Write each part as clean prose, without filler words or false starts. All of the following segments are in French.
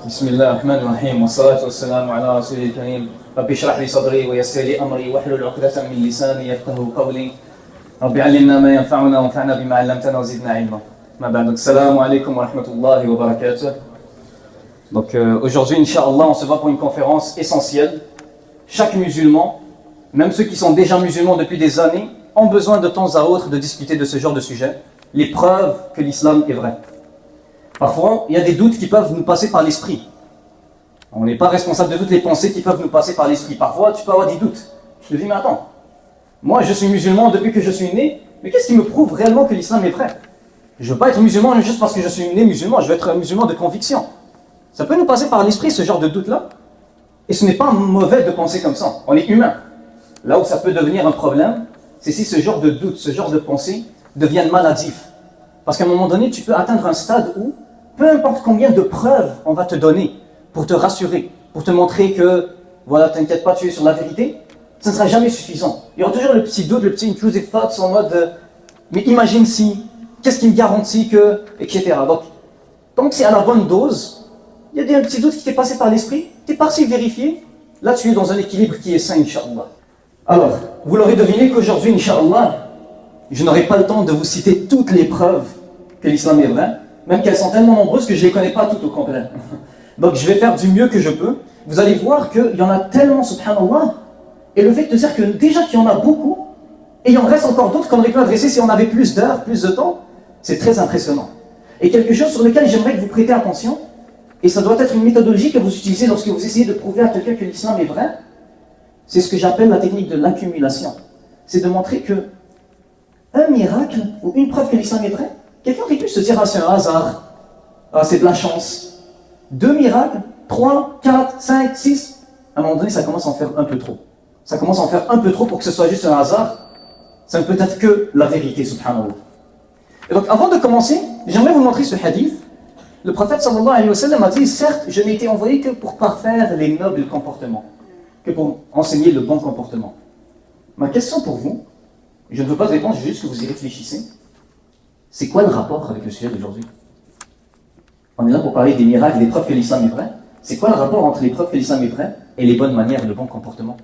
بسم الله الرحمن الرحيم والصلاة والسلام على رسوله الكريم رب اشرح لي صدري ويسر لي أمري واحلل عقدة من لساني يفقهوا قولي رب علمنا ما ينفعنا وانفعنا بما علمتنا وزدنا علما ما بعد السلام عليكم ورحمة الله وبركاته. Donc aujourd'hui, Inch'Allah, on se voit pour une conférence essentielle. Chaque musulman, même ceux qui sont déjà musulmans depuis des années, ont besoin de temps à autre de discuter de ce genre de sujet, les preuves que l'islam est vrai. Parfois, il y a des doutes qui peuvent nous passer par l'esprit. On n'est pas responsable de toutes les pensées qui peuvent nous passer par l'esprit. Parfois, tu peux avoir des doutes. Tu te dis, mais attends, moi je suis musulman depuis que je suis né, mais qu'est-ce qui me prouve réellement que l'islam est vrai? Je ne veux pas être musulman juste parce que je suis né musulman, je veux être un musulman de conviction. Ça peut nous passer par l'esprit, ce genre de doute-là. Et ce n'est pas mauvais de penser comme ça. On est humain. Là où ça peut devenir un problème, c'est si ce genre de doute, ce genre de pensée deviennent maladifs. Parce qu'à un moment donné, tu peux atteindre un stade où, peu importe combien de preuves on va te donner pour te rassurer, pour te montrer que, voilà, t'inquiète pas, tu es sur la vérité, ça ne sera jamais suffisant. Il y aura toujours le petit doute, le petit intrusive thoughts en mode, mais imagine si, qu'est-ce qui me garantit que, etc. Donc, tant que c'est à la bonne dose, il y a un petit doute qui t'est passé par l'esprit, tu es parti vérifier, là tu es dans un équilibre qui est sain, Inch'Allah. Alors, vous l'aurez deviné qu'aujourd'hui, Inch'Allah, je n'aurai pas le temps de vous citer toutes les preuves que l'islam est vrai, même qu'elles sont tellement nombreuses que je ne les connais pas toutes au complet. Donc je vais faire du mieux que je peux. Vous allez voir qu'il y en a tellement, subhanallah, et le fait de dire que déjà qu'il y en a beaucoup, et il en reste encore d'autres qu'on aurait pu adresser si on avait plus d'heures, plus de temps, c'est très impressionnant. Et quelque chose sur lequel j'aimerais que vous prêtez attention, et ça doit être une méthodologie que vous utilisez lorsque vous essayez de prouver à quelqu'un que l'islam est vrai, c'est ce que j'appelle la technique de l'accumulation. C'est de montrer que un miracle ou une preuve que l'islam est vrai, quelqu'un aurait pu se dire, ah c'est un hasard, ah c'est de la chance. 2 miracles, 3, 4, 5, 6, à un moment donné ça commence à en faire un peu trop. Ça commence à en faire un peu trop pour que ce soit juste un hasard. Ça ne peut être que la vérité, subhanallah. Et donc avant de commencer, j'aimerais vous montrer ce hadith. Le prophète sallallahu alayhi wa sallam a dit, certes, je n'ai été envoyé que pour parfaire les nobles comportements, que pour enseigner le bon comportement. Ma question pour vous, je ne veux pas de réponse, je veux juste que vous y réfléchissez. C'est quoi le rapport avec le sujet d'aujourd'hui? On est là pour parler des miracles, des preuves que l'islam est vrai. C'est quoi le rapport entre les preuves que l'islam est vrai et les bonnes manières, le bon comportement?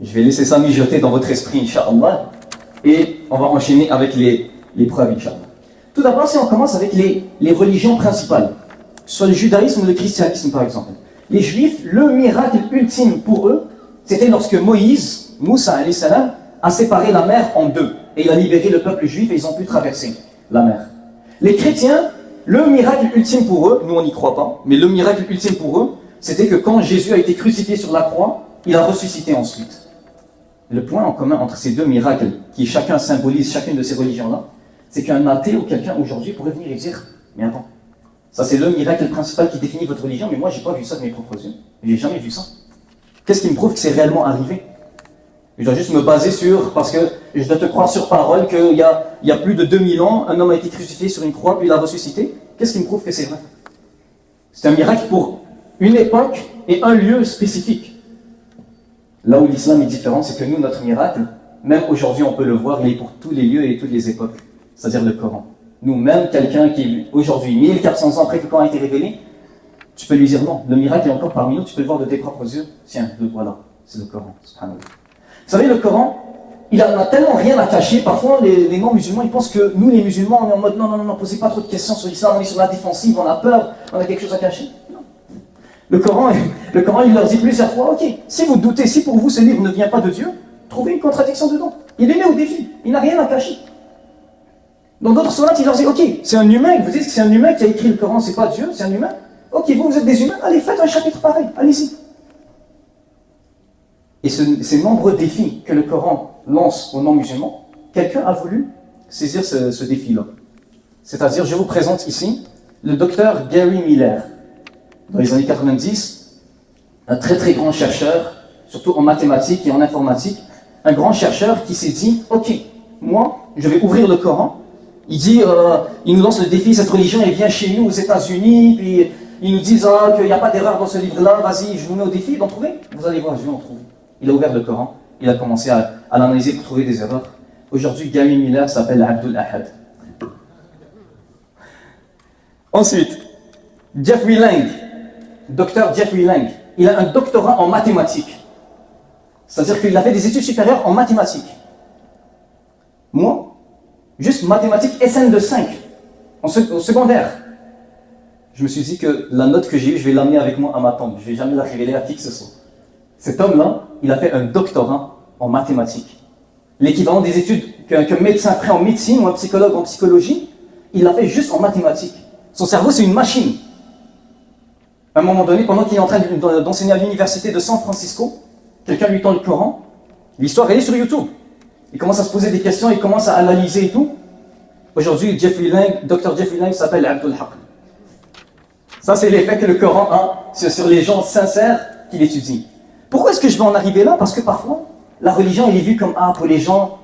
Je vais laisser ça mijoter dans votre esprit, Inch'Allah, et on va enchaîner avec les preuves, Inch'Allah. Tout d'abord, si on commence avec les religions principales, soit le judaïsme ou le christianisme par exemple. Les juifs, le miracle ultime pour eux, c'était lorsque Moussa alayhi salam, a séparé la mer en deux. Et il a libéré le peuple juif et ils ont pu traverser la mer. Les chrétiens, le miracle ultime pour eux, nous on n'y croit pas, mais le miracle ultime pour eux, c'était que quand Jésus a été crucifié sur la croix, il a ressuscité ensuite. Le point en commun entre ces deux miracles, qui chacun symbolise chacune de ces religions-là, c'est qu'un athée ou quelqu'un aujourd'hui pourrait venir et dire, mais attends, ça c'est le miracle principal qui définit votre religion, mais moi j'ai pas vu ça de mes propres yeux, j'ai jamais vu ça. Qu'est-ce qui me prouve que c'est réellement arrivé? Je dois juste me baser sur, parce que je dois te croire sur parole qu'il y a plus de 2000 ans, un homme a été crucifié sur une croix, puis il a ressuscité. Qu'est-ce qui me prouve que c'est vrai? C'est un miracle pour une époque et un lieu spécifique. Là où l'islam est différent, c'est que nous, notre miracle, même aujourd'hui on peut le voir, mais pour tous les lieux et toutes les époques, c'est-à-dire le Coran. Nous, même quelqu'un qui est aujourd'hui, 1400 ans après que le Coran a été révélé, tu peux lui dire non, le miracle est encore parmi nous, tu peux le voir de tes propres yeux. Tiens, le voilà, c'est le Coran, subhanallah. Vous savez, le Coran, il n'a tellement rien à cacher. Parfois, les non-musulmans, ils pensent que nous, les musulmans, on est en mode non, posez pas trop de questions sur l'islam, on est sur la défensive, on a peur, on a quelque chose à cacher. Non. Le Coran, il leur dit plusieurs fois, ok, si vous doutez, si pour vous ce livre ne vient pas de Dieu, trouvez une contradiction dedans. Il est né au défi, il n'a rien à cacher. Dans d'autres sourates, il leur dit, ok, c'est un humain, vous dites que c'est un humain qui a écrit le Coran, c'est pas Dieu, c'est un humain. Ok, vous êtes des humains, allez, faites un chapitre pareil, allez-y. Et ces nombreux défis que le Coran lance aux non-musulmans, quelqu'un a voulu saisir ce défi-là. C'est-à-dire, je vous présente ici le docteur Gary Miller. Dans les années 90, un très très grand chercheur, surtout en mathématiques et en informatique, un grand chercheur qui s'est dit, ok, moi, je vais ouvrir le Coran. Il dit, il nous lance le défi, cette religion, elle vient chez nous aux États-Unis, puis ils nous disent qu'il n'y a pas d'erreur dans ce livre-là, vas-y, je vous mets au défi d'en trouver. Vous allez voir, je vais en trouver. Il a ouvert le Coran, il a commencé à l'analyser pour trouver des erreurs. Aujourd'hui, Gary Miller s'appelle Abdul Ahad. Ensuite, Jeffrey Lang, docteur Jeffrey Lang, il a un doctorat en mathématiques. C'est-à-dire qu'il a fait des études supérieures en mathématiques. Moi, juste mathématiques SN de 5, au secondaire. Je me suis dit que la note que j'ai eue, je vais l'amener avec moi à ma tombe. Je ne vais jamais la révéler à qui que ce soit. Cet homme-là, il a fait un doctorat en mathématiques. L'équivalent des études qu'un médecin ferait en médecine ou un psychologue en psychologie, il l'a fait juste en mathématiques. Son cerveau, c'est une machine. À un moment donné, pendant qu'il est en train d'enseigner à l'université de San Francisco, quelqu'un lui tend le Coran, l'histoire elle est sur YouTube. Il commence à se poser des questions, il commence à analyser et tout. Aujourd'hui, Dr Jeffrey Lang s'appelle Abdul Haq. Ça, c'est l'effet que le Coran a sur les gens sincères qui l'étudient. Pourquoi est-ce que je vais en arriver là? Parce que parfois, la religion elle est vue comme pour les gens,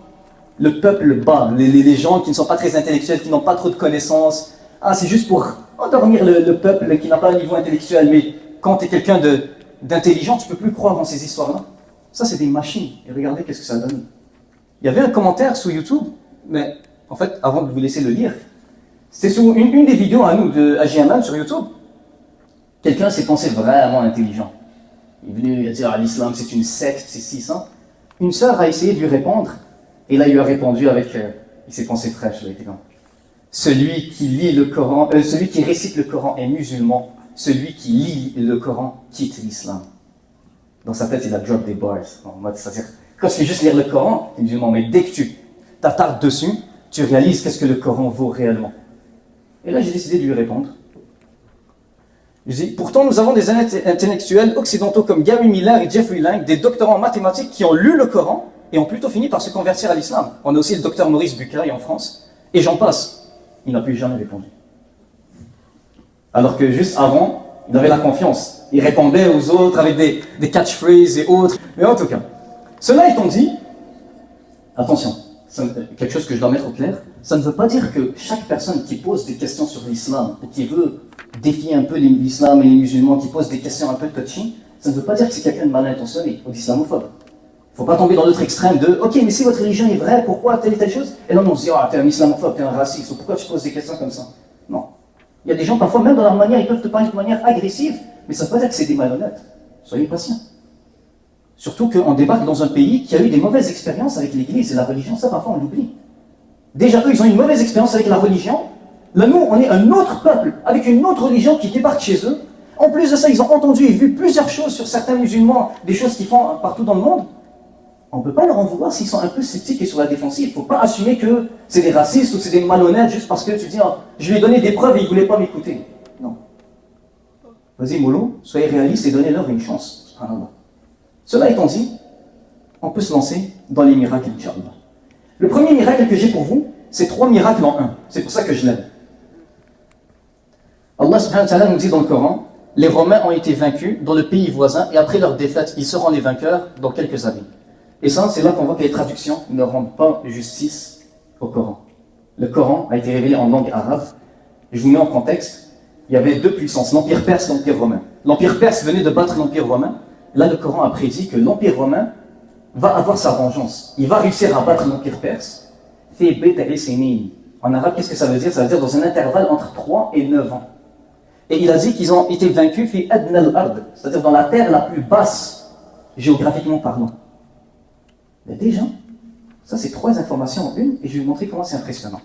le peuple bas, les gens qui ne sont pas très intellectuels, qui n'ont pas trop de connaissances. C'est juste pour endormir le peuple qui n'a pas un niveau intellectuel. Mais quand tu es quelqu'un d'intelligent, tu ne peux plus croire dans ces histoires-là. Ça, c'est des machines. Et regardez qu'est-ce que ça donne. Il y avait un commentaire sur YouTube, mais en fait, avant de vous laisser le lire, c'était sur une des vidéos à nous, de AGMM sur YouTube. Quelqu'un s'est pensé vraiment intelligent. Il est venu dire l'islam c'est une secte, c'est ci, ça. Une sœur a essayé de lui répondre, et là il lui a répondu avec, il s'est pensé fraîche, il a été comme, celui qui lit le Coran, celui qui récite le Coran est musulman, celui qui lit le Coran quitte l'islam. Dans sa tête il a drop des bars, en mode, c'est-à-dire, quand tu fais juste lire le Coran, tu es musulman, mais dès que tu t'attardes dessus, tu réalises qu'est-ce que le Coran vaut réellement. Et là j'ai décidé de lui répondre. Je dis, pourtant, nous avons des intellectuels occidentaux comme Gary Miller et Jeffrey Lang, des doctorants en mathématiques qui ont lu le Coran et ont plutôt fini par se convertir à l'islam. On a aussi le docteur Maurice Bucaille en France, et j'en passe. Il n'a plus jamais répondu. Alors que juste avant, il avait la confiance. Il répondait aux autres avec des catchphrases et autres. Mais en tout cas, cela étant dit, attention, quelque chose que je dois mettre au clair, ça ne veut pas dire que chaque personne qui pose des questions sur l'islam, ou qui veut défier un peu l'islam et les musulmans, qui posent des questions un peu touchy, ça ne veut pas dire que c'est quelqu'un de mal intentionné ou d'islamophobe. Il ne faut pas tomber dans l'autre extrême de « Ok, mais si votre religion est vraie, pourquoi telle et telle chose ?» Et non, on se dit « Ah, t'es un islamophobe, t'es un raciste, ou pourquoi tu poses des questions comme ça ?» Non. Il y a des gens, parfois, même dans leur manière, ils peuvent te parler de manière agressive, mais ça ne veut pas dire que c'est des malhonnêtes. Soyez patients. Surtout qu'on débarque dans un pays qui a eu des mauvaises expériences avec l'Église et la religion, ça parfois on l'oublie. Déjà, eux, ils ont une mauvaise expérience avec la religion. Là, nous, on est un autre peuple, avec une autre religion qui débarque chez eux. En plus de ça, ils ont entendu et vu plusieurs choses sur certains musulmans, des choses qu'ils font partout dans le monde. On ne peut pas leur en vouloir s'ils sont un peu sceptiques et sur la défensive. Il ne faut pas assumer que c'est des racistes ou c'est des malhonnêtes juste parce que tu dis je lui ai donné des preuves et il ne voulait pas m'écouter. Non. Vas-y, mollo, soyez réalistes et donnez-leur une chance. Subhanallah. Cela étant dit, on peut se lancer dans les miracles, Inch'Allah. Le premier miracle que j'ai pour vous, c'est 3 miracles en un. C'est pour ça que je l'aime. Allah subhanahu wa ta'ala nous dit dans le Coran, les Romains ont été vaincus dans le pays voisin et après leur défaite, ils seront les vainqueurs dans quelques années. Et ça, c'est là qu'on voit que les traductions ne rendent pas justice au Coran. Le Coran a été révélé en langue arabe. Je vous mets en contexte, il y avait 2 puissances, l'Empire perse et l'Empire romain. L'Empire perse venait de battre l'Empire romain. Là, le Coran a prédit que l'Empire romain va avoir sa vengeance. Il va réussir à battre l'Empire perse. En arabe, qu'est-ce que ça veut dire? Ça veut dire dans un intervalle entre 3 et 9 ans. Et il a dit qu'ils ont été vaincus, c'est-à-dire dans la terre la plus basse, géographiquement parlant. Mais déjà, ça c'est 3 informations en une, et je vais vous montrer comment c'est impressionnant.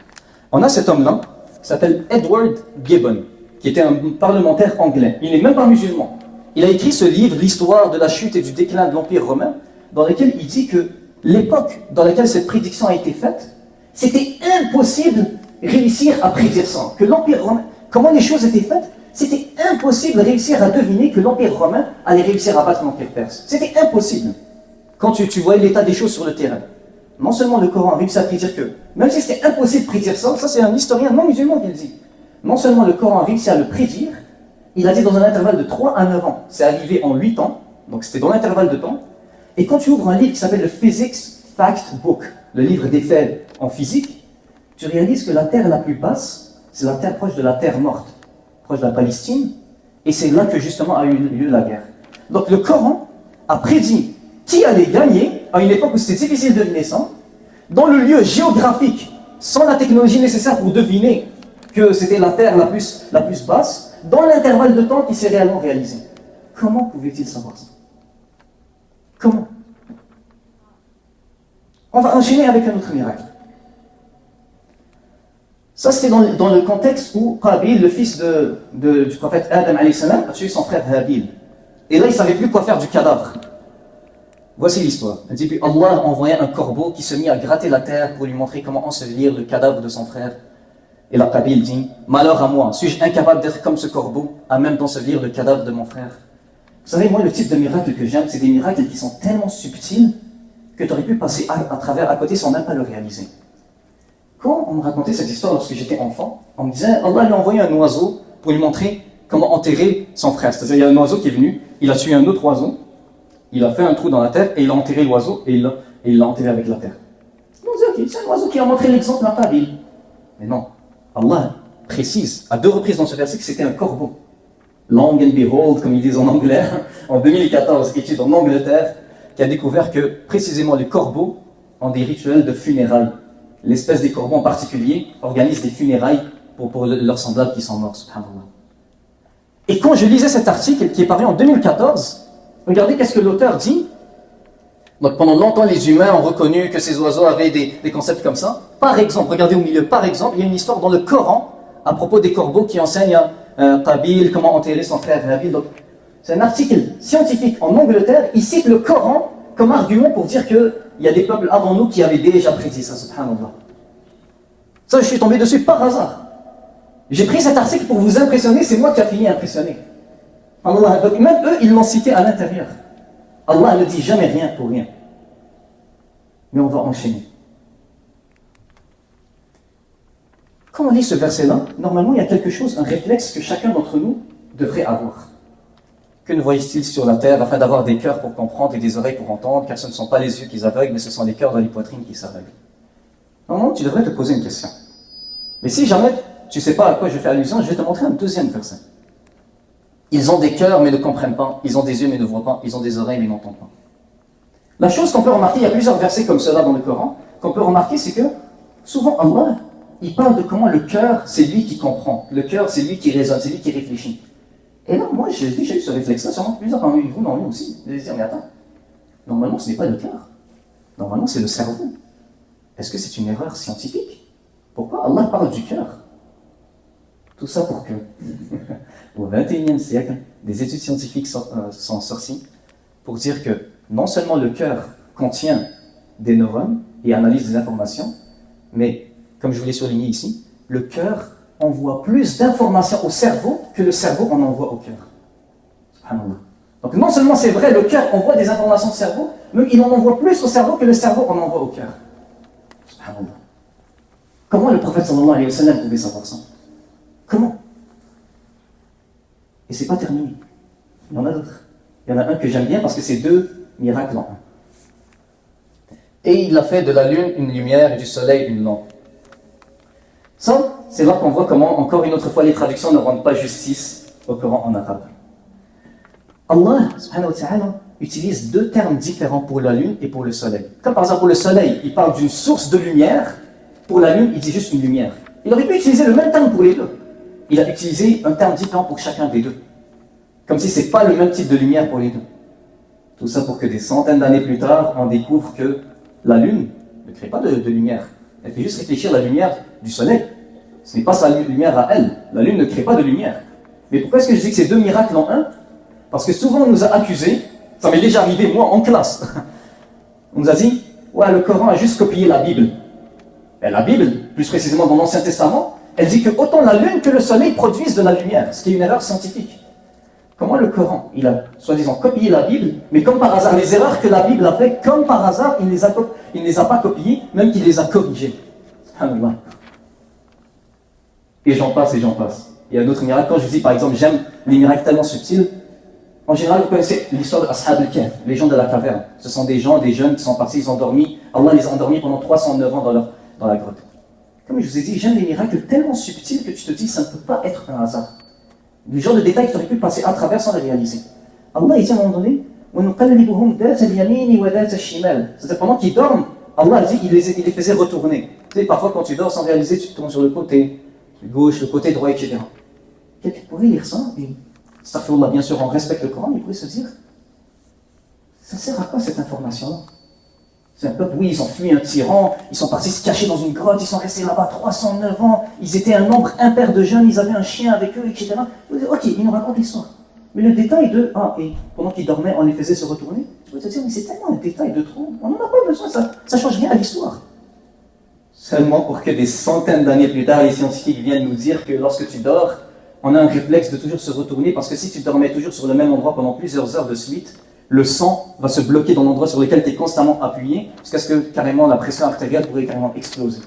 On a cet homme-là, qui s'appelle Edward Gibbon, qui était un parlementaire anglais. Il n'est même pas musulman. Il a écrit ce livre, l'histoire de la chute et du déclin de l'Empire romain, dans lequel il dit que l'époque dans laquelle cette prédiction a été faite, c'était impossible de réussir à prédire ça. Que l'Empire romain, comment les choses étaient faites, c'était impossible de réussir à deviner que l'Empire romain allait réussir à battre l'Empire perse. C'était impossible. Quand tu voyais l'état des choses sur le terrain. Non seulement le Coran a réussi à prédire que, même si c'était impossible de prédire ça, ça c'est un historien non musulman qui le dit. Non seulement le Coran a réussi à le prédire, il a dit dans un intervalle de 3 à 9 ans. C'est arrivé en 8 ans, donc c'était dans l'intervalle de temps. Et quand tu ouvres un livre qui s'appelle le Physics Fact Book, le livre des faits en physique, tu réalises que la terre la plus basse, c'est la terre proche de la terre morte, proche de la Palestine, et c'est là que justement a eu lieu la guerre. Donc le Coran a prédit qui allait gagner à une époque où c'était difficile de deviner ça, dans le lieu géographique, sans la technologie nécessaire pour deviner que c'était la terre la plus basse, dans l'intervalle de temps qui s'est réellement réalisé. Comment pouvait-il savoir ça? Comment? On va enchaîner avec un autre miracle. Ça, c'était dans le contexte où Qabil, le fils du prophète Adam alayhi salam, a tué son frère Habil. Et là, il ne savait plus quoi faire du cadavre. Voici l'histoire. Elle dit, puis Allah a envoyé un corbeau qui se mit à gratter la terre pour lui montrer comment ensevelir le cadavre de son frère. Et là, Qabil dit, malheur à moi, suis-je incapable d'être comme ce corbeau, à même d'ensevelir le cadavre de mon frère? Vous savez, moi, le type de miracle que j'aime, c'est des miracles qui sont tellement subtils que tu aurais pu passer à travers, à côté, sans même pas le réaliser. Quand on me racontait cette histoire lorsque j'étais enfant, on me disait, Allah lui a envoyé un oiseau pour lui montrer comment enterrer son frère. C'est-à-dire, il y a un oiseau qui est venu, il a tué un autre oiseau, il a fait un trou dans la terre et il a enterré l'oiseau et il l'a enterré avec la terre. On dit, ok, c'est un oiseau qui a montré l'exemple à Qabil. Mais non, Allah précise à 2 reprises dans ce verset que c'était un corbeau. Long and behold, comme ils disent en anglais, en 2014, étude en Angleterre, qui a découvert que précisément les corbeaux ont des rituels de funérailles. L'espèce des corbeaux en particulier organise des funérailles pour leurs semblables qui sont morts, subhanallah. Et quand je lisais cet article qui est paru en 2014, regardez qu'est-ce que l'auteur dit. Donc pendant longtemps, les humains ont reconnu que ces oiseaux avaient des concepts comme ça. Par exemple, regardez au milieu, par exemple, il y a une histoire dans le Coran à propos des corbeaux qui enseignent à Qabil comment enterrer son frère Habil. Donc, c'est un article scientifique en Angleterre. Il cite le Coran comme argument pour dire qu'il y a des peuples avant nous qui avaient déjà prédit ça, subhanallah. Ça, je suis tombé dessus par hasard. J'ai pris cet article pour vous impressionner, c'est moi qui ai fini impressionné. Allah, donc même eux, ils l'ont cité à l'intérieur. Allah ne dit jamais rien pour rien. Mais on va enchaîner. Quand on lit ce verset-là, normalement, il y a quelque chose, un réflexe que chacun d'entre nous devrait avoir. Que ne voyait-il sur la terre afin d'avoir des cœurs pour comprendre et des oreilles pour entendre, car ce ne sont pas les yeux qui aveuglent, mais ce sont les cœurs dans les poitrines qui s'aveuglent. Normalement, tu devrais te poser une question. Mais si jamais tu ne sais pas à quoi je fais allusion, je vais te montrer un deuxième verset. Ils ont des cœurs mais ne comprennent pas, ils ont des yeux mais ne voient pas, ils ont des oreilles mais n'entendent pas. La chose qu'on peut remarquer, il y a plusieurs versets comme cela dans le Coran, qu'on peut remarquer, c'est que souvent Allah, il parle de comment le cœur, c'est lui qui comprend. Le cœur, c'est lui qui raisonne, c'est lui qui réfléchit. Et là, moi, j'ai déjà eu ce réflexe-là, sûrement plusieurs parmi vous l'ont eu aussi. De se dire, mais attends, normalement, ce n'est pas le cœur. Normalement, c'est le cerveau. Est-ce que c'est une erreur scientifique? Pourquoi Allah parle du cœur? Tout ça pour que, au XXIe siècle, des études scientifiques sont sorties pour dire que non seulement le cœur contient des neurones et analyse des informations, mais, comme je vous l'ai souligné ici, le cœur envoie plus d'informations au cerveau que le cerveau en envoie au cœur. Subhanallah. Donc non seulement c'est vrai, le cœur envoie des informations au cerveau, mais il en envoie plus au cerveau que le cerveau en envoie au cœur. Subhanallah. Comment le prophète sallallahu alayhi wa sallam pouvait savoir ça? Comment? Et c'est pas terminé. Il y en a d'autres. Il y en a un que j'aime bien parce que c'est 2 miracles en un. Et il a fait de la lune une lumière et du soleil une lampe. Ça, c'est là qu'on voit comment, encore une autre fois, les traductions ne rendent pas justice au Coran en arabe. Allah, subhanahu wa ta'ala, utilise 2 termes différents pour la lune et pour le soleil. Comme par exemple pour le soleil, il parle d'une source de lumière. Pour la lune, il dit juste une lumière. Il aurait pu utiliser le même terme pour les deux. Il a utilisé un terme différent pour chacun des deux. Comme si ce n'est pas le même type de lumière pour les deux. Tout ça pour que des centaines d'années plus tard, on découvre que la lune ne crée pas de lumière. Elle fait juste réfléchir la lumière du soleil. Ce n'est pas sa lumière à elle. La lune ne crée pas de lumière. Mais pourquoi est-ce que je dis que c'est 2 miracles en un? Parce que souvent on nous a accusés, ça m'est déjà arrivé moi en classe, on nous a dit, ouais, le Coran a juste copié la Bible. Et la Bible, plus précisément dans l'Ancien Testament, elle dit que autant la lune que le soleil produisent de la lumière, ce qui est une erreur scientifique. Comment le Coran, il a soi-disant copié la Bible, mais comme par hasard, les erreurs que la Bible a fait, comme par hasard, il ne les a pas copiées, même qu'il les a corrigées. Subhanallah. Et j'en passe et j'en passe. Il y a d'autres miracles. Quand je vous dis par exemple, j'aime les miracles tellement subtils, en général, vous connaissez l'histoire de Ashab al-Kahf, les gens de la caverne. Ce sont des gens, des jeunes qui sont partis, ils ont dormi. Allah les a endormis pendant 309 ans dans la grotte. Comme je vous ai dit, j'aime les miracles tellement subtils que tu te dis, ça ne peut pas être un hasard. Le genre de détails que tu aurais pu passer à travers sans les réaliser. Allah, il dit à un moment donné, c'est-à-dire pendant qu'ils dorment, Allah dit, il les faisait retourner. Tu sais, parfois quand tu dors sans réaliser, tu te tournes sur le côté gauche, le côté droit, etc. quelqu'un pourrait lire ça, et astaghfirullah, bien sûr, on respecte le Coran, il pourrait se dire, ça sert à quoi cette information-là? C'est un peuple, oui, ils ont fui un tyran, ils sont partis se cacher dans une grotte, ils sont restés là-bas 309 ans, ils étaient un nombre impair de jeunes, ils avaient un chien avec eux, etc. Ok, ils nous racontent l'histoire. Mais le détail de, et pendant qu'ils dormaient, on les faisait se retourner, je peux te dire, mais c'est tellement un détail de trop, on n'en a pas besoin, ça ne change rien à l'histoire. Seulement pour que des centaines d'années plus tard, les scientifiques viennent nous dire que lorsque tu dors, on a un réflexe de toujours se retourner, parce que si tu dormais toujours sur le même endroit pendant plusieurs heures de suite, le sang va se bloquer dans l'endroit sur lequel tu es constamment appuyé, jusqu'à ce que carrément la pression artérielle pourrait carrément exploser.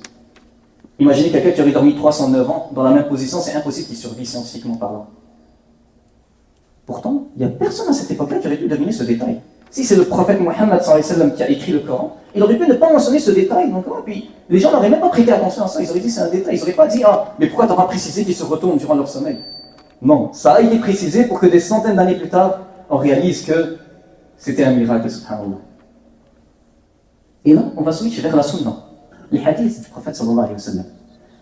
Imaginez quelqu'un qui aurait dormi 309 ans dans la même position, c'est impossible qu'il survive scientifiquement parlant. Pourtant, il n'y a personne à cette époque-là qui aurait pu deviner ce détail. Si c'est le prophète Mohammed qui a écrit le Coran, il aurait pu ne pas mentionner ce détail dans le Coran, puis les gens n'auraient même pas prêté attention à ça, ils auraient dit c'est un détail, ils n'auraient pas dit mais pourquoi tu n'as pas précisé qu'ils se retournent durant leur sommeil? Non, ça a été précisé pour que des centaines d'années plus tard, on réalise que c'était un miracle, subhanallah. Et là, on va switcher vers la sunna, les hadiths du prophète sallallahu alayhi wa sallam.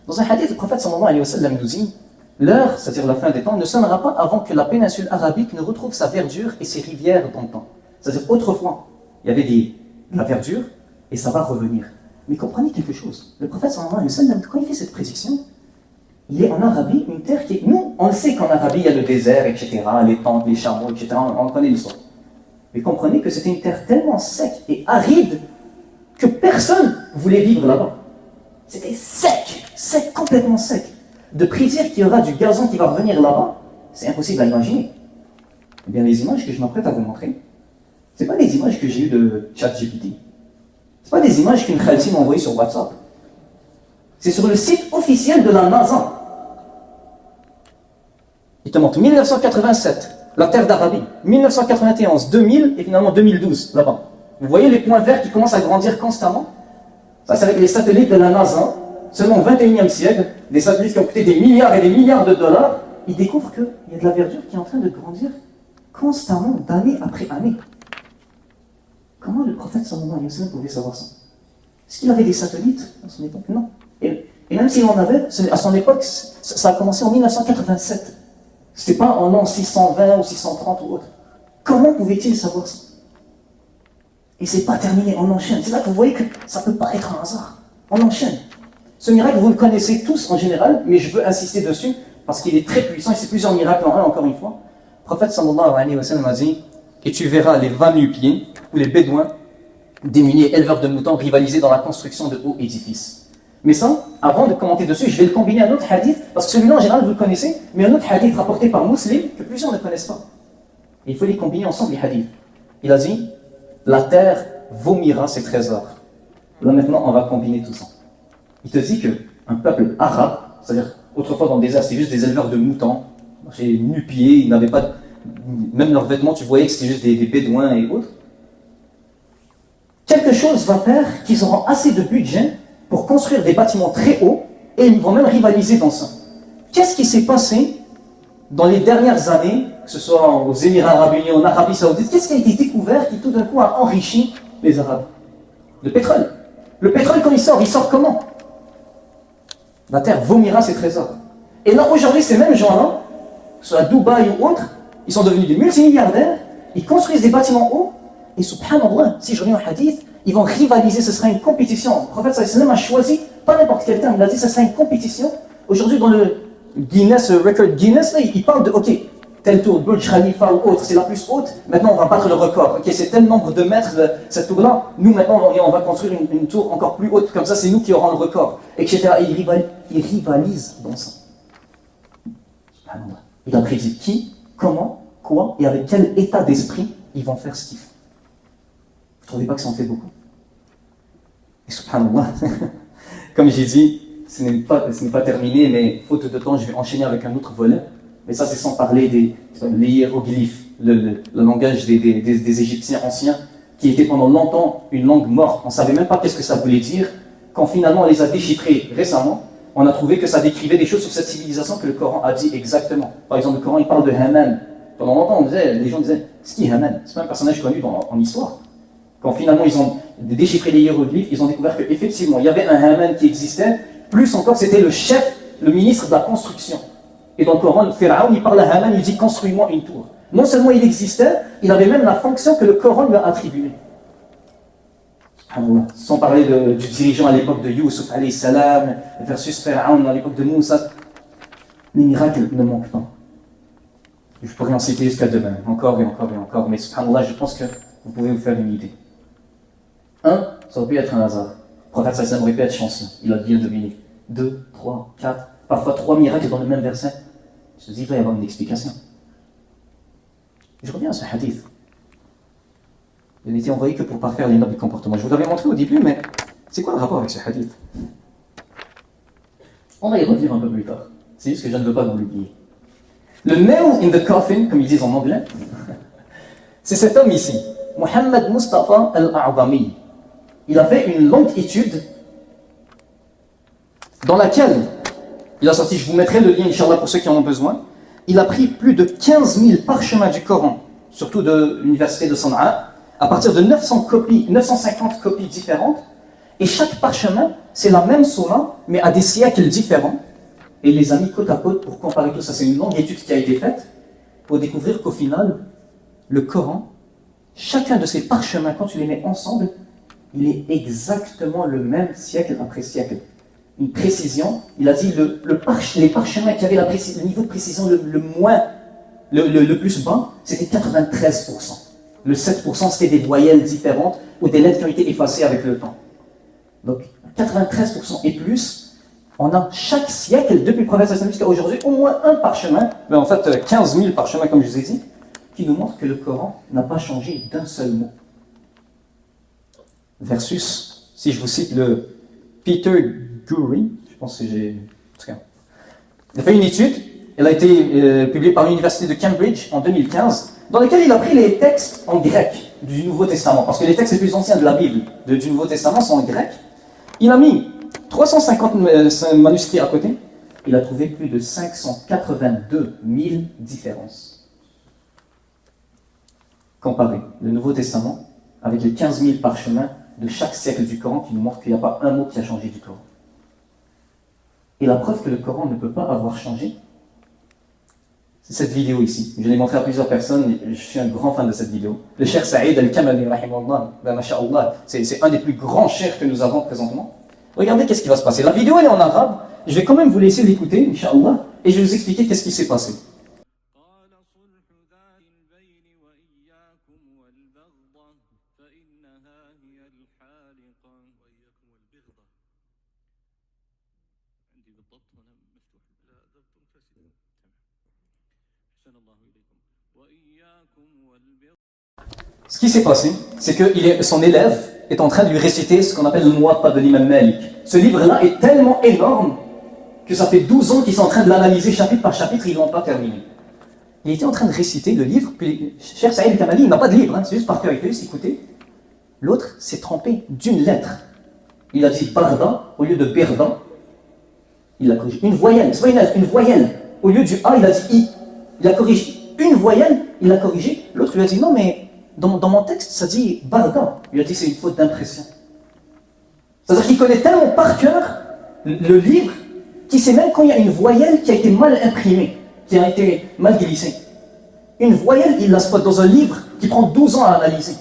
Dans un hadith, le prophète sallallahu alayhi wa sallam nous dit, l'heure, c'est-à-dire la fin des temps, ne sonnera pas avant que la péninsule arabique ne retrouve sa verdure et ses rivières d'antan. C'est-à-dire, autrefois, il y avait de la verdure et ça va revenir. Mais comprenez quelque chose, le prophète sallallahu alayhi wa sallam, quand il fait cette prédiction, il est en Arabie, une terre qui est... Nous, on le sait qu'en Arabie, il y a le désert, etc., les tentes, les chameaux, etc., on connaît l'histoire. Mais comprenez que c'était une terre tellement sec et aride que personne ne voulait vivre là-bas. C'était sec, complètement sec. De prédire qu'il y aura du gazon qui va revenir là-bas, c'est impossible à imaginer. Eh bien, les images que je m'apprête à vous montrer, ce pas des images que j'ai eues de ChatGPT. Ce pas des images qu'une khalti m'a envoyées sur WhatsApp. C'est sur le site officiel de la NASA. Il te montre 1987. La terre d'Arabie, 1991, 2000 et finalement 2012, là-bas. Vous voyez les points verts qui commencent à grandir constamment? Ça, c'est avec les satellites de la NASA, seulement au 21e siècle, des satellites qui ont coûté des milliards et des milliards de dollars, ils découvrent qu'il y a de la verdure qui est en train de grandir constamment, d'année après année. Comment le prophète sallallahu alayhi wa sallam pouvait savoir ça? Est-ce qu'il avait des satellites à son époque? Non. Et même s'il en avait, à son époque, ça a commencé en 1987. C'était pas en an 620 ou 630 ou autre. Comment pouvait-il savoir ça? Et c'est pas terminé, on enchaîne. C'est là que vous voyez que ça peut pas être un hasard. On enchaîne. Ce miracle, vous le connaissez tous en général, mais je veux insister dessus parce qu'il est très puissant et c'est plusieurs miracles en un, encore une fois. Le prophète sallallahu alayhi wa sallam a dit, et tu verras les va-nu-pieds ou les bédouins démunis et éleveurs de moutons rivaliser dans la construction de hauts édifices. Mais ça, avant de commenter dessus, je vais le combiner à un autre hadith, parce que celui-là en général vous le connaissez, mais un autre hadith rapporté par Muslim que plusieurs ne connaissent pas. Et il faut les combiner ensemble, les hadiths. Il a dit, la terre vomira ses trésors. Là maintenant, on va combiner tout ça. Il te dit qu'un peuple arabe, c'est-à-dire autrefois dans le désert, c'était juste des éleveurs de moutons, marchaient nu-pieds, ils n'avaient pas, même leurs vêtements, tu voyais que c'était juste des bédouins et autres. Quelque chose va faire qu'ils auront assez de budget pour construire des bâtiments très hauts et ils vont même rivaliser dans ça. Qu'est-ce qui s'est passé dans les dernières années, que ce soit aux Émirats Arabes Unis, en Arabie Saoudite, qu'est-ce qui a été découvert qui tout d'un coup a enrichi les Arabes? Le pétrole. Le pétrole, quand il sort comment? La terre vomira ses trésors. Et là, aujourd'hui, ces mêmes gens-là, que ce soit à Dubaï ou autre, ils sont devenus des multimilliardaires, ils construisent des bâtiments hauts, et subhanallah, si je reviens au hadith, ils vont rivaliser, ce sera une compétition. Le prophète sallallahu alayhi wa sallam a choisi, pas n'importe quel terme, il a dit ce sera une compétition. Aujourd'hui, dans le Guinness, record Guinness, là, il parle de, ok, telle tour, Burj Khalifa ou autre, c'est la plus haute, maintenant on va battre le record. Ok, c'est tel nombre de mètres, cette tour-là, nous maintenant on va construire une tour encore plus haute, comme ça c'est nous qui aurons le record, etc. Et ils rivalisent dans ça. Subhanallah. Il a prédit qui, comment, quoi et avec quel état d'esprit ils vont faire ce qu'ils font. Vous ne trouvez pas que ça en fait beaucoup? Et subhanallah, comme j'ai dit, ce n'est pas terminé, mais faute de temps, je vais enchaîner avec un autre volet. Mais ça, c'est sans parler des hiéroglyphes, le langage des Égyptiens anciens, qui était pendant longtemps une langue morte. On ne savait même pas qu'est-ce que ça voulait dire. Quand finalement on les a déchiffrés récemment, on a trouvé que ça décrivait des choses sur cette civilisation que le Coran a dit exactement. Par exemple, le Coran, il parle de Haman. Pendant longtemps, les gens disaient, c'est qui Haman? C'est pas un personnage connu en histoire. Quand finalement ils ont déchiffré les hiéroglyphes, ils ont découvert qu'effectivement, il y avait un Haman qui existait, plus encore, c'était le chef, le ministre de la construction. Et dans le Coran, Pharaon, il parle à Haman, il dit construis-moi une tour. Non seulement il existait, il avait même la fonction que le Coran lui a attribuée. Sans parler du dirigeant à l'époque de Youssouf alayhi salam versus Pharaon à l'époque de Moussa. Les miracles ne manquent pas. Je pourrais en citer jusqu'à demain, encore et encore et encore, mais subhanallah, je pense que vous pouvez vous faire une idée. Un, ça aurait pu être un hasard. Le prophète sallam aurait pu être chanceux, il a bien deviné. 2, 3, 4, parfois 3 miracles dans le même verset. Je me dis, il va y avoir une explication. Je reviens à ce hadith. Il n'était envoyé que pour parfaire les nobles comportements. Je vous l'avais montré au début, mais c'est quoi le rapport avec ce hadith? On va y revenir un peu plus tard. C'est juste que je ne veux pas vous l'oublier. Le nail in the coffin, comme ils disent en anglais, c'est cet homme ici, Mohammed Mustafa Al-A'zami. Il a fait une longue étude dans laquelle il a sorti, je vous mettrai le lien, Inch'Allah, pour ceux qui en ont besoin. Il a pris plus de 15 000 parchemins du Coran, surtout de l'université de Sana'a, à partir de 950 copies différentes. Et chaque parchemin, c'est la même sourate, mais à des siècles différents. Et les amis côte à côte pour comparer tout ça. C'est une longue étude qui a été faite pour découvrir qu'au final, le Coran, chacun de ces parchemins, quand tu les mets ensemble, il est exactement le même siècle après siècle. Une précision, il a dit les parchemins qui avaient le niveau de précision le plus bas, c'était 93%. Le 7%, c'était des voyelles différentes ou des lettres qui ont été effacées avec le temps. Donc, 93% et plus, on a chaque siècle, depuis le prophète jusqu'à aujourd'hui, au moins un parchemin, mais en fait 15 000 parchemins comme je vous ai dit, qui nous montrent que le Coran n'a pas changé d'un seul mot. Versus, si je vous cite le Peter Guri, je pense que j'ai... Il a fait une étude, elle a été publiée par l'université de Cambridge en 2015, dans laquelle il a pris les textes en grec du Nouveau Testament, parce que les textes les plus anciens de la Bible, du Nouveau Testament, sont en grec. Il a mis 350 manuscrits à côté, il a trouvé plus de 582 000 différences. Comparez le Nouveau Testament avec les 15 000 parchemins de chaque siècle du Coran qui nous montrent qu'il n'y a pas un mot qui a changé du Coran. Et la preuve que le Coran ne peut pas avoir changé, c'est cette vidéo ici. Je l'ai montré à plusieurs personnes et je suis un grand fan de cette vidéo. Le Cheikh Saïd Al-Kamali, c'est un des plus grands cheikhs que nous avons présentement. Regardez qu'est-ce qui va se passer. La vidéo elle est en arabe, je vais quand même vous laisser l'écouter, Inch'Allah, et je vais vous expliquer qu'est-ce qui s'est passé. Ce qui s'est passé, c'est que son élève est en train de lui réciter ce qu'on appelle le Muwatta de l'imam Malik. Ce livre-là est tellement énorme que ça fait 12 ans qu'ils sont en train de l'analyser chapitre par chapitre, ils ne l'ont pas terminé. Il était en train de réciter le livre, puis Cheikh Saïd Kamali, il n'a pas de livre, c'est juste par cœur, il fait juste écouter. L'autre s'est trompé d'une lettre. Il a dit Barda au lieu de Berda. Il a corrigé une voyelle, c'est pas une lettre, une voyelle. Au lieu du A, il a dit I. Il a corrigé une voyelle, il a corrigé. L'autre lui a dit non, mais dans mon texte, ça dit Barda. Il a dit c'est une faute d'impression. C'est-à-dire qu'il connaît tellement par cœur le livre qu'il sait même quand il y a une voyelle qui a été mal imprimée, qui a été mal glissée. Une voyelle, il la spot dans un livre qui prend 12 ans à analyser.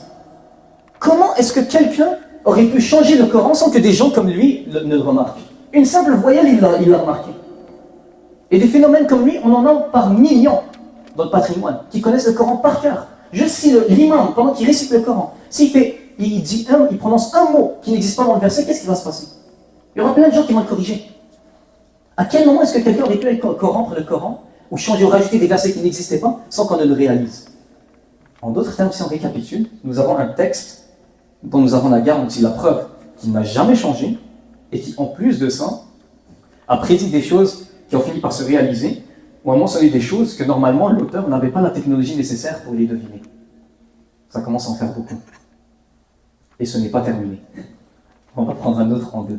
Comment est-ce que quelqu'un aurait pu changer le Coran sans que des gens comme lui ne le remarquent? Une simple voyelle, il l'a remarqué. Et des phénomènes comme lui, on en a par millions dans le patrimoine, qui connaissent le Coran par cœur. Juste si l'imam, pendant qu'il récite le Coran, il prononce un mot qui n'existe pas dans le verset, qu'est-ce qui va se passer? Il y aura plein de gens qui vont le corriger. À quel moment est-ce que quelqu'un aurait pu corrompre le Coran, ou changer ou rajouter des versets qui n'existaient pas, sans qu'on ne le réalise? En d'autres termes, si on récapitule, nous avons un texte dont nous avons la garantie, la preuve, qu'il n'a jamais changé, et qui, en plus de ça, a prédit des choses qui ont fini par se réaliser, ou a mentionné des choses que normalement l'auteur n'avait pas la technologie nécessaire pour les deviner. Ça commence à en faire beaucoup. Et ce n'est pas terminé. On va prendre un autre angle.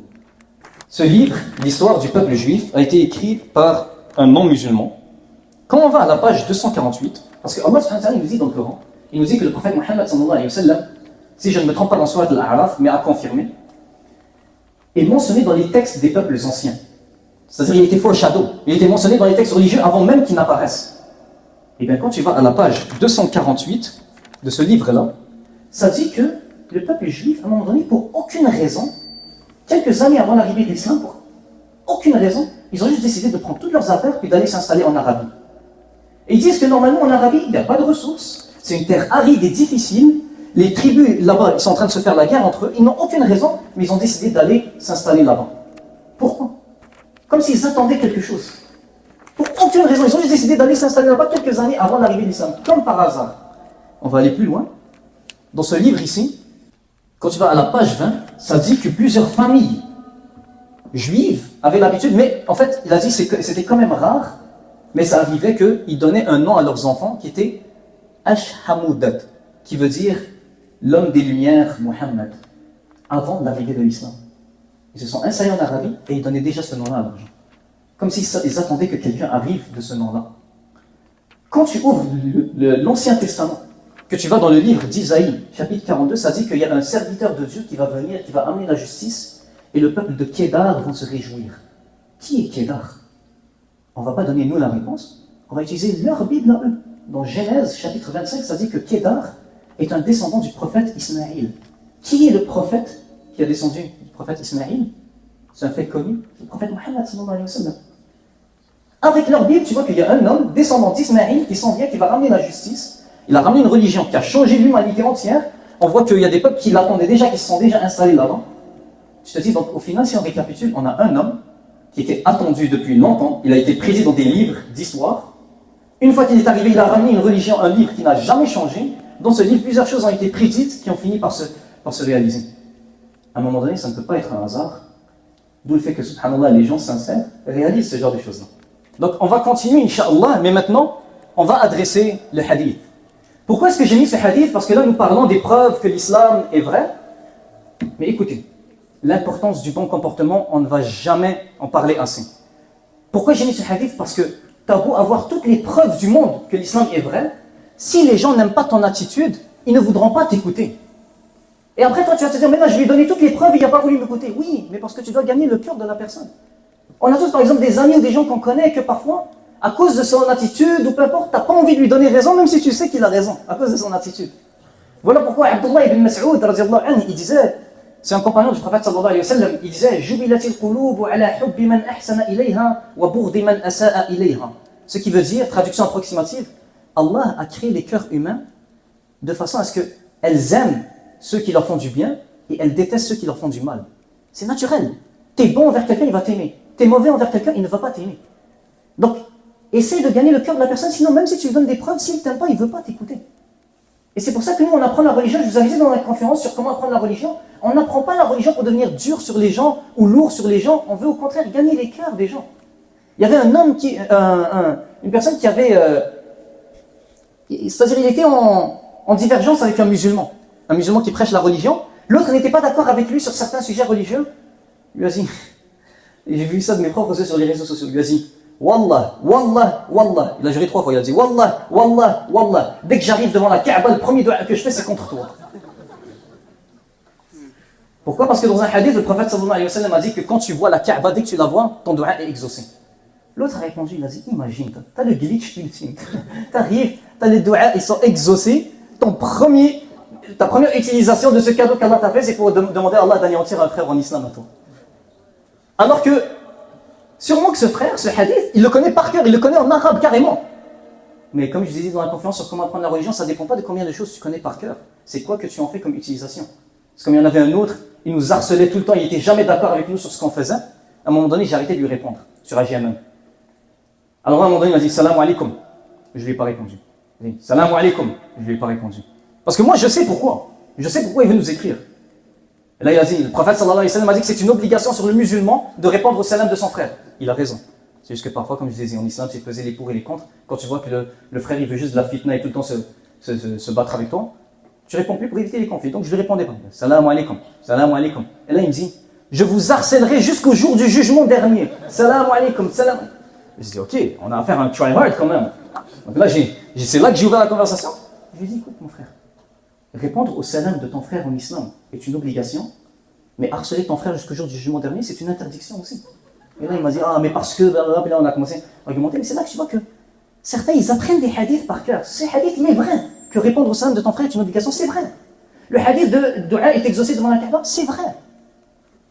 Ce livre, l'histoire du peuple juif, a été écrit par un non-musulman. Quand on va à la page 248, parce que Allah nous dit dans le Coran, il nous dit que le prophète Mohammed sallallahu alayhi wa sallam, si je ne me trompe pas dans Surat Al-A'raf, mais à confirmer, est mentionné dans les textes des peuples anciens. C'est-à-dire il était foreshadow, il était mentionné dans les textes religieux avant même qu'il n'apparaisse. Et bien quand tu vas à la page 248 de ce livre-là, ça dit que le peuple juif, à un moment donné, pour aucune raison, quelques années avant l'arrivée de l'islam, pour aucune raison, ils ont juste décidé de prendre toutes leurs affaires puis d'aller s'installer en Arabie. Et ils disent que normalement en Arabie, il n'y a pas de ressources, c'est une terre aride et difficile, les tribus là-bas, ils sont en train de se faire la guerre entre eux, ils n'ont aucune raison, mais ils ont décidé d'aller s'installer là-bas. Pourquoi? Comme s'ils attendaient quelque chose. Pour aucune raison, ils ont juste décidé d'aller s'installer là-bas quelques années avant l'arrivée de l'islam, comme par hasard. On va aller plus loin. Dans ce livre ici, quand tu vas à la page 20, ça dit que plusieurs familles juives avaient l'habitude, mais en fait, il a dit que c'était quand même rare, mais ça arrivait qu'ils donnaient un nom à leurs enfants qui était Ashhamoudat, qui veut dire l'homme des lumières, Mohammed, avant l'arrivée de l'islam. Ils se sont installés en Arabie et ils donnaient déjà ce nom-là à leurs gens. Comme s'ils attendaient que quelqu'un arrive de ce nom-là. Quand tu ouvres l'Ancien Testament, que tu vas dans le livre d'Isaïe, chapitre 42, ça dit qu'il y a un serviteur de Dieu qui va venir, qui va amener la justice, et le peuple de Kédar vont se réjouir. Qui est Kédar? On ne va pas donner nous la réponse, on va utiliser leur Bible à eux. Dans Genèse, chapitre 25, ça dit que Kédar est un descendant du prophète Ismaïl. Qui est le prophète qui a descendu du prophète Ismaïl? C'est un fait connu, c'est le prophète Mohammed sallallahu alayhi wa sallam. Avec leur Bible, tu vois qu'il y a un homme, descendant d'Ismaïl, qui s'en vient, qui va ramener la justice. Il a ramené une religion qui a changé l'humanité entière. On voit qu'il y a des peuples qui l'attendaient déjà, qui se sont déjà installés là-bas. Je te dis, donc au final, si on récapitule, on a un homme qui était attendu depuis longtemps. Il a été prédit dans des livres d'histoire. Une fois qu'il est arrivé, il a ramené une religion, un livre qui n'a jamais changé. Dans ce livre, plusieurs choses ont été prédites qui ont fini par se réaliser. À un moment donné, ça ne peut pas être un hasard. D'où le fait que, subhanallah, les gens sincères réalisent ce genre de choses-là. Donc, on va continuer, Inch'Allah, mais maintenant, on va adresser le hadith. Pourquoi est-ce que j'ai mis ce hadith? Parce que là, nous parlons des preuves que l'islam est vrai. Mais écoutez, l'importance du bon comportement, on ne va jamais en parler assez. Pourquoi j'ai mis ce hadith? Parce que tu as beau avoir toutes les preuves du monde que l'islam est vrai, si les gens n'aiment pas ton attitude, ils ne voudront pas t'écouter. Et après, toi, tu vas te dire, mais là, je lui ai donné toutes les preuves, il n'a pas voulu m'écouter. Oui, mais parce que tu dois gagner le cœur de la personne. On a tous, par exemple, des amis ou des gens qu'on connaît que parfois, à cause de son attitude ou peu importe, tu n'as pas envie de lui donner raison, même si tu sais qu'il a raison, à cause de son attitude. Voilà pourquoi Abdullah ibn Mas'ud, il disait, c'est un compagnon du prophète sallallahu alayhi wa sallam, il disait, Jubilatil qulubu ala hubbi man ahsana ilayha wa bughdi man asa'a ilayha. Ce qui veut dire, traduction approximative, Allah a créé les cœurs humains de façon à ce qu'elles aiment ceux qui leur font du bien et elles détestent ceux qui leur font du mal. C'est naturel. T'es bon envers quelqu'un, il va t'aimer. T'es mauvais envers quelqu'un, il ne va pas t'aimer. Donc, essaye de gagner le cœur de la personne, sinon même si tu lui donnes des preuves, s'il ne t'aime pas, il ne veut pas t'écouter. Et c'est pour ça que nous, on apprend la religion. Je vous avais dit dans la conférence sur comment apprendre la religion. On n'apprend pas la religion pour devenir dur sur les gens ou lourd sur les gens. On veut au contraire gagner les cœurs des gens. Il y avait un homme, une personne qui avait... c'est-à-dire, il était en divergence avec un musulman qui prêche la religion. L'autre n'était pas d'accord avec lui sur certains sujets religieux. Il lui a dit... Et j'ai vu ça de mes propres yeux sur les réseaux sociaux. Il lui a dit, Wallah, Wallah, Wallah. Il a juré 3 fois. Il a dit, Wallah, Wallah, Wallah. Dès que j'arrive devant la Kaaba, le premier doigt que je fais, c'est contre toi. Pourquoi? Parce que dans un hadith, le prophète sallallahu alayhi wa sallam a dit que quand tu vois la Kaaba, dès que tu la vois, ton doigt est exaucé. L'autre a répondu, il a dit, imagine, t'as le glitch ultime. T'arrives, t'as les doigts, ils sont exaucés. Ta première utilisation de ce cadeau qu'Allah t'a fait, c'est pour demander à Allah d'anéantir un frère en islam à toi. Alors que, sûrement que ce frère, ce hadith, il le connaît par cœur, il le connaît en arabe carrément. Mais comme je vous ai dit dans la conférence sur comment apprendre la religion, ça ne dépend pas de combien de choses tu connais par cœur. C'est quoi que tu en fais comme utilisation. Parce que comme il y en avait un autre, il nous harcelait tout le temps, il n'était jamais d'accord avec nous sur ce qu'on faisait. À un moment donné, j'ai arrêté de lui répondre sur AGMM. Alors à un moment donné, il m'a dit « Salam alaikum ». Je ne lui ai pas répondu. Il a dit « Salam alaikum ». Je ne lui ai pas répondu. Parce que moi, je sais pourquoi. Je sais pourquoi il veut nous écrire. Et là, il a dit, le prophète sallallahu alayhi wa sallam a dit que c'est une obligation sur le musulman de répondre au salam de son frère. Il a raison. C'est juste que parfois, comme je disais, en islam, c'est peser les pour et les contre. Quand tu vois que le frère, il veut juste de la fitna et tout le temps se battre avec toi, tu réponds plus pour éviter les conflits. Donc je ne lui répondais pas. Salam alaikum, salam alaikum. Et là, il me dit, je vous harcèlerai jusqu'au jour du jugement dernier. Salam alaikum, salam. Je dis, ok, on a affaire à un try hard quand même. Donc là, c'est là que j'ai ouvert la conversation. Je lui ai dit, écoute mon frère, répondre au salam de ton frère en islam est une obligation, mais harceler ton frère jusqu'au jour du jugement dernier, c'est une interdiction aussi. Et là, il m'a dit, ah, mais parce que, blablabla, puis là, on a commencé à argumenter. Mais c'est là que tu vois que certains, ils apprennent des hadiths par cœur. Ce hadith, il est vrai. Que répondre au salam de ton frère est une obligation, c'est vrai. Le hadith de Dua est exaucé devant la Kaaba, c'est vrai.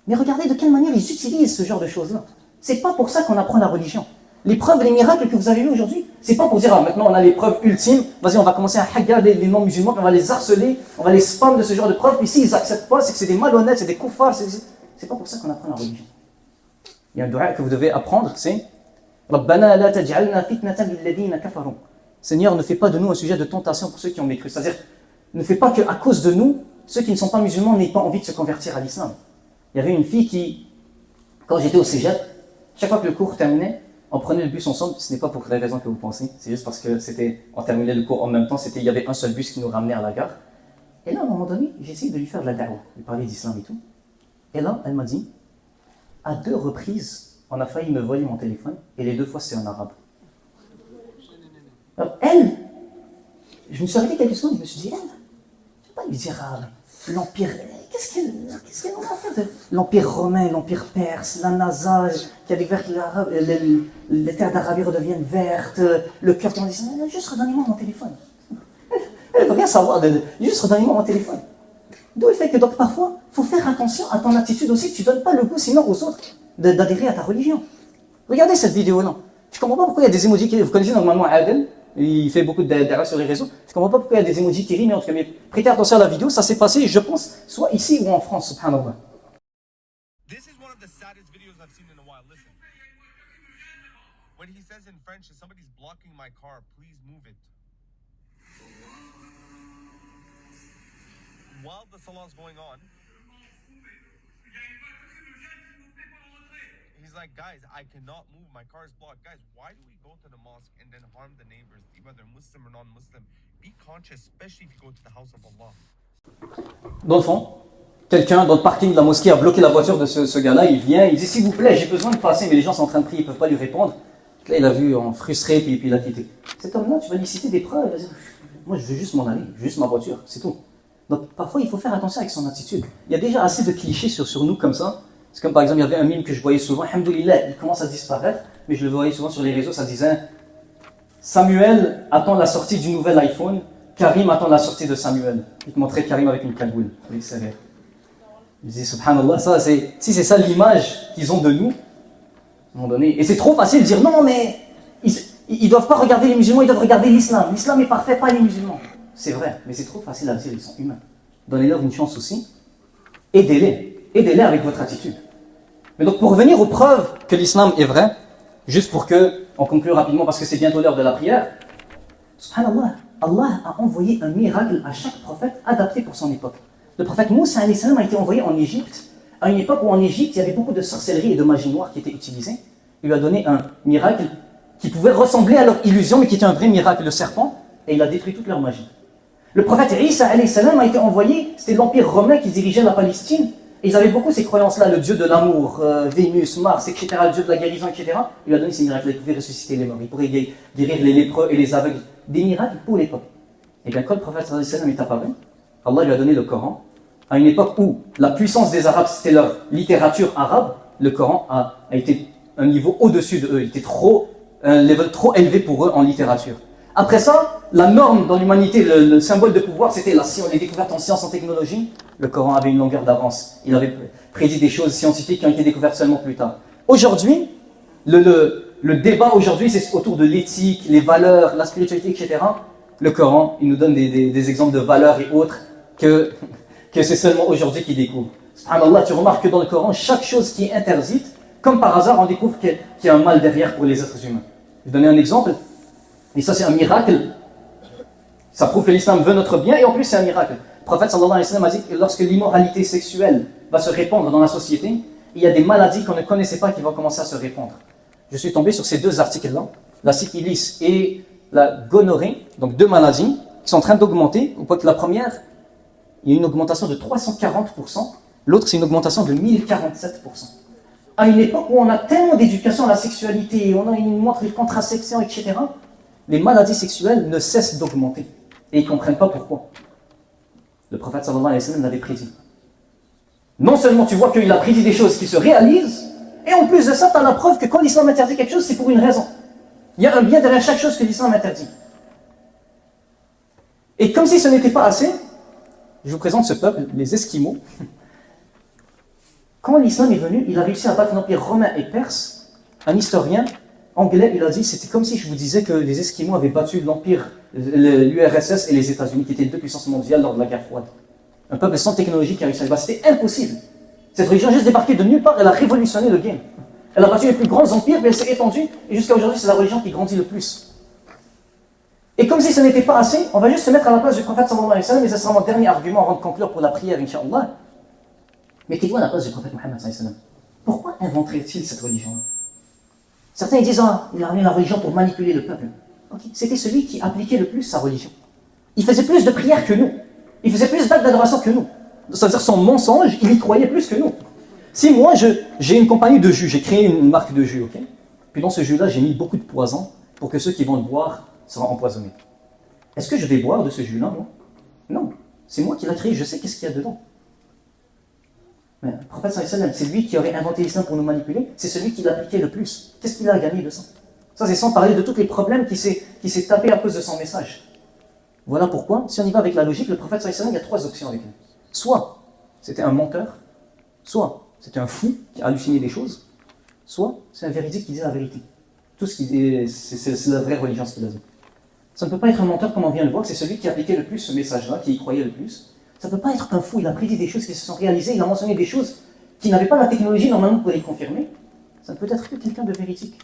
Mais regardez de quelle manière ils utilisent ce genre de choses-là. C'est pas pour ça qu'on apprend la religion. Les preuves, les miracles que vous avez vus aujourd'hui, c'est pas pour dire, ah, maintenant on a les preuves ultimes, vas-y, on va commencer à haggar les non-musulmans, on va les harceler, on va les spam de ce genre de preuves, puis s'ils n'acceptent pas, c'est que c'est des malhonnêtes, c'est des koufars, c'est pas pour ça qu'on apprend la religion. Il y a un dua que vous devez apprendre, c'est Rabbana la taj'alna fitnatan lilladhina kafaru. Seigneur, ne fais pas de nous un sujet de tentation pour ceux qui ont mécru. C'est-à-dire, ne fais pas qu'à cause de nous, ceux qui ne sont pas musulmans n'aient pas envie de se convertir à l'islam. Il y avait une fille qui, quand j'étais au cégep, chaque fois que le cours terminait, on prenait le bus ensemble. Ce n'est pas pour les raisons que vous pensez, c'est juste parce que on terminait le cours en même temps, il y avait un seul bus qui nous ramenait à la gare. Et là, à un moment donné, j'ai essayé de lui faire de la da'wa, lui parler d'islam et tout. Et là, elle m'a dit, à 2 reprises, on a failli me voler mon téléphone, et les 2 fois, c'est en arabe. Alors, elle, je me suis arrêté quelques secondes, je me suis dit, elle, je ne vais pas lui dire l'Empire, qu'est-ce qu'elle en a à faire de l'Empire romain, l'Empire perse, la NASA, qui a découvert que les terres d'Arabie redeviennent vertes, le cœur de l'islam, juste redonnez-moi mon téléphone. Elle ne veut rien savoir, juste redonnez-moi mon téléphone. D'où le fait que donc parfois, il faut faire attention à ton attitude aussi, que tu ne donnes pas le goût sinon aux autres d'adhérer à ta religion. Regardez cette vidéo-là. Je ne comprends pas pourquoi il y a des emojis qui... Vous connaissez normalement Adel, il fait beaucoup d'erreurs sur les réseaux. Je ne comprends pas pourquoi il y a des emojis qui rient, mais en tout cas, prêtez attention à la vidéo, ça s'est passé, je pense, soit ici ou en France, subhanallah. This is one of the saddest videos I've seen in a while. Listen. When he says in French, somebody's blocking my car, please move it. While the salon's going on, he's like, guys, I cannot move. My car is blocked. Guys, why do we go to the mosque and then harm the neighbors, whether Muslim or non-Muslim? Be conscious, especially if you go to the house of Allah. Dans le fond, quelqu'un dans le parking de la mosquée a bloqué la voiture de ce gars-là. Il vient, il dit, s'il vous plaît, j'ai besoin de passer, mais les gens sont en train de prier, ils ne peuvent pas lui répondre. Là, il a vu en frustré, puis il a quitté. Cet homme-là, tu vas lui citer des preuves, il va dire, moi, je veux juste m'en aller, juste ma voiture, c'est tout. Donc, parfois, il faut faire attention avec son attitude. Il y a déjà assez de clichés sur nous comme ça. C'est comme par exemple, il y avait un mime que je voyais souvent, alhamdoulilah, il commence à disparaître, mais je le voyais souvent sur les réseaux, ça disait Samuel attend la sortie du nouvel iPhone, Karim attend la sortie de Samuel. Il te montrait Karim avec une cagoule. Il disait, subhanallah, si c'est ça l'image qu'ils ont de nous, à un moment donné, et c'est trop facile de dire non, mais ils ne doivent pas regarder les musulmans, ils doivent regarder l'islam. L'islam est parfait, pas les musulmans. C'est vrai, mais c'est trop facile à dire, ils sont humains. Donnez-leur une chance aussi, aidez-les avec votre attitude. Mais donc pour revenir aux preuves que l'islam est vrai, juste pour qu'on conclue rapidement parce que c'est bientôt l'heure de la prière, subhanallah, Allah a envoyé un miracle à chaque prophète adapté pour son époque. Le prophète Moussa alayhi salam a été envoyé en Égypte, à une époque où en Égypte il y avait beaucoup de sorcellerie et de magie noire qui étaient utilisées. Il lui a donné un miracle qui pouvait ressembler à leur illusion, mais qui était un vrai miracle, le serpent, et il a détruit toute leur magie. Le prophète Isa alayhi salam a été envoyé, c'était l'empire romain qui dirigeait la Palestine, et ils avaient beaucoup ces croyances-là, le dieu de l'amour, Vénus, Mars, etc., le dieu de la guérison, etc. Il lui a donné ces miracles, il pouvait ressusciter les morts, il pourrait guérir les lépreux et les aveugles, des miracles pour l'époque. Et bien quand le prophète alayhi salam est apparu, Allah lui a donné le Coran, à une époque où la puissance des Arabes, c'était leur littérature arabe, le Coran a été un niveau au-dessus de eux, il était un level trop élevé pour eux en littérature. Après ça, la norme dans l'humanité, le symbole de pouvoir, c'était la science, les découvertes en sciences, en technologie. Le Coran avait une longueur d'avance. Il avait prédit des choses scientifiques qui ont été découvertes seulement plus tard. Aujourd'hui, le débat aujourd'hui, c'est autour de l'éthique, les valeurs, la spiritualité, etc. Le Coran, il nous donne des exemples de valeurs et autres que c'est seulement aujourd'hui qu'il découvre. Subhanallah, tu remarques que dans le Coran, chaque chose qui est interdite, comme par hasard, on découvre qu'il y a un mal derrière pour les êtres humains. Je vais donner un exemple. Et ça, c'est un miracle. Ça prouve que l'islam veut notre bien, et en plus, c'est un miracle. Le prophète sallallahu alayhi wa sallam a dit que lorsque l'immoralité sexuelle va se répandre dans la société, il y a des maladies qu'on ne connaissait pas qui vont commencer à se répandre. Je suis tombé sur ces 2 articles-là, la syphilis et la gonorrhée, donc 2 maladies qui sont en train d'augmenter. Au point que la première, il y a une augmentation de 340%, l'autre, c'est une augmentation de 1047%. À une époque où on a tellement d'éducation à la sexualité, on a une montre de contraception, etc., les maladies sexuelles ne cessent d'augmenter. Et ils ne comprennent pas pourquoi. Le prophète sallallahu alayhi wa sallam l'avait prédit. Non seulement tu vois qu'il a prédit des choses qui se réalisent, Et en plus de ça, tu as la preuve que quand l'islam interdit quelque chose, c'est pour une raison. Il y a un bien derrière chaque chose que l'islam interdit. Et comme si ce n'était pas assez, je vous présente ce peuple, les Esquimaux. Quand l'islam est venu, il a réussi à battre l'empire romain et perse. Un historien anglais, il a dit, c'était comme si je vous disais que les Esquimaux avaient battu l'empire, l'URSS et les États-Unis, qui étaient les deux puissances mondiales lors de la guerre froide. Un peuple sans technologie qui a réussi à le battre, c'était impossible. Cette religion a juste débarqué de nulle part, elle a révolutionné le game. Elle a battu les plus grands empires, mais elle s'est étendue, et jusqu'à aujourd'hui, c'est la religion qui grandit le plus. Et comme si ce n'était pas assez, on va juste se mettre à la place du prophète sallallahu alayhi wa sallam, et ce sera mon dernier argument avant de conclure pour la prière, Inch'Allah. Mettez-vous à la place du prophète Mohammed sallallahu alayhi wa sallam. Pourquoi inventerait-il cette religion-là? Certains ils disent, il a amené la religion pour manipuler le peuple. Okay. C'était celui qui appliquait le plus sa religion. Il faisait plus de prières que nous. Il faisait plus d'actes d'adoration que nous. C'est-à-dire son mensonge, il y croyait plus que nous. Si moi, j'ai une compagnie de jus, j'ai créé une marque de jus, ok? Puis dans ce jus-là, j'ai mis beaucoup de poison pour que ceux qui vont le boire seront empoisonnés. Est-ce que je vais boire de ce jus-là, moi? Non. C'est moi qui l'ai créé, je sais qu'est-ce qu'il y a dedans. Mais le prophète sallallahu alayhi wa sallam, c'est lui qui aurait inventé l'islam pour nous manipuler, c'est celui qui l'appliquait le plus. Qu'est-ce qu'il a gagné de ça? Ça, c'est sans parler de tous les problèmes qui s'est tapé à cause de son message. Voilà pourquoi, si on y va avec la logique, le prophète sallallahu alayhi wa sallam, il y a trois options avec lui. Soit c'était un menteur, soit c'était un fou qui a halluciné des choses, soit c'est un véridique qui dit la vérité. Tout ce qu'il dit, c'est la vraie religion, ce qu'il a dit. Ça ne peut pas être un menteur comme on vient de le voir, c'est celui qui appliquait le plus ce message-là, qui y croyait le plus. Ça ne peut pas être un fou, il a prédit des choses qui se sont réalisées, il a mentionné des choses qui n'avaient pas la technologie normalement pour les confirmer. Ça ne peut être que quelqu'un de véridique.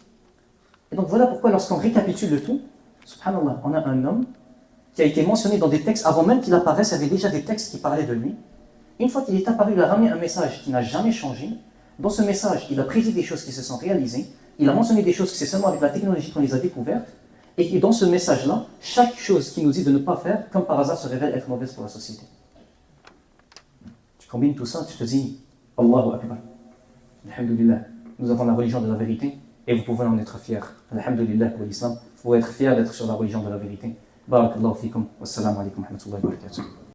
Et donc voilà pourquoi lorsqu'on récapitule le tout, subhanallah, on a un homme qui a été mentionné dans des textes, avant même qu'il apparaisse, il y avait déjà des textes qui parlaient de lui. Une fois qu'il est apparu, il a ramené un message qui n'a jamais changé. Dans ce message, il a prédit des choses qui se sont réalisées, il a mentionné des choses que c'est seulement avec la technologie qu'on les a découvertes, et dans ce message-là, chaque chose qu'il nous dit de ne pas faire, comme par hasard, se révèle être mauvaise pour la société. Tu combines tout ça, tu te dis, Allahu Akbar, Alhamdulillah, nous avons la religion de la vérité, et vous pouvez en être fiers. Alhamdulillah pour l'islam, vous pouvez être fiers d'être sur la religion de la vérité. Barakallahu fikum, wassalamu alaikum wa rahmatullahi wa barakatuh.